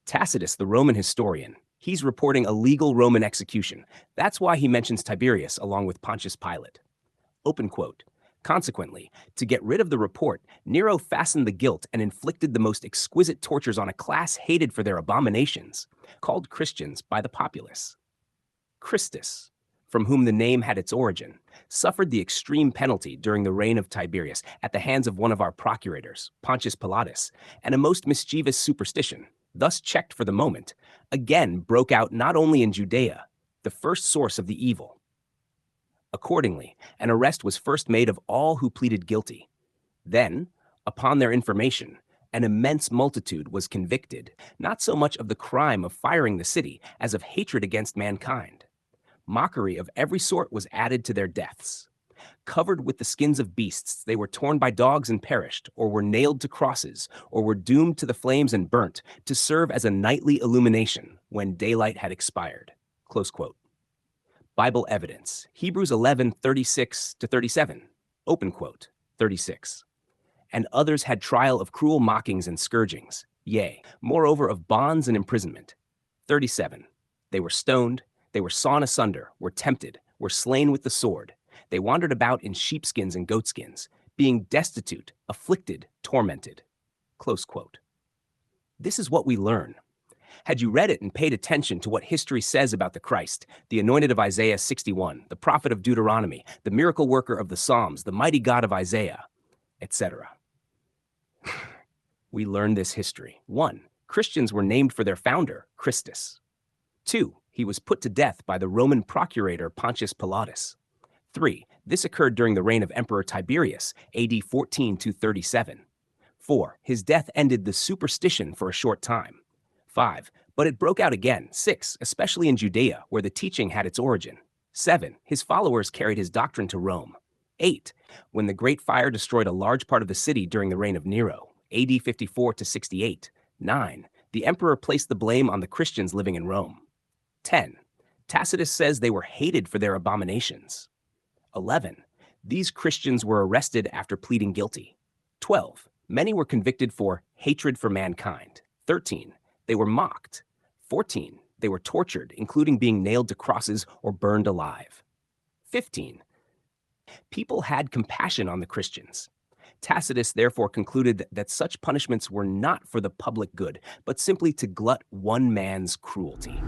Tacitus, the Roman historian, he's reporting a legal Roman execution. That's why he mentions Tiberius along with Pontius Pilate. Open quote. Consequently, to get rid of the report, Nero fastened the guilt and inflicted the most exquisite tortures on a class hated for their abominations, called Christians by the populace. Christus, from whom the name had its origin, suffered the extreme penalty during the reign of Tiberius at the hands of one of our procurators, Pontius Pilatus, and a most mischievous superstition, thus checked for the moment, again broke out not only in Judea, the first source of the evil. Accordingly, an arrest was first made of all who pleaded guilty. Then, upon their information, an immense multitude was convicted, not so much of the crime of firing the city as of hatred against mankind. Mockery of every sort was added to their deaths. Covered with the skins of beasts, they were torn by dogs and perished, or were nailed to crosses, or were doomed to the flames and burnt, to serve as a nightly illumination when daylight had expired. Close quote. Bible evidence, Hebrews 11:36-37, open quote, 36. And others had trial of cruel mockings and scourgings, yea, moreover of bonds and imprisonment. 37. They were stoned, they were sawn asunder, were tempted, were slain with the sword. They wandered about in sheepskins and goatskins, being destitute, afflicted, tormented. Close quote. This is what we learn. Had you read it and paid attention to what history says about the Christ, the anointed of Isaiah 61, the prophet of Deuteronomy, the miracle worker of the Psalms, the mighty God of Isaiah, etc. We learn this history. 1. Christians were named for their founder, Christus. 2. He was put to death by the Roman procurator Pontius Pilatus. 3. This occurred during the reign of Emperor Tiberius, AD 14-37. 4. His death ended the superstition for a short time. 5. But it broke out again. 6. Especially in Judea, where the teaching had its origin. 7. His followers carried his doctrine to Rome. 8. When the Great Fire destroyed a large part of the city during the reign of Nero, AD 54-68. 9. The emperor placed the blame on the Christians living in Rome. 10. Tacitus says they were hated for their abominations. 11. These Christians were arrested after pleading guilty. 12. Many were convicted for hatred for mankind. 13. They were mocked. 14. They were tortured, including being nailed to crosses or burned alive. 15. People had compassion on the Christians. Tacitus therefore concluded that such punishments were not for the public good, but simply to glut one man's cruelty.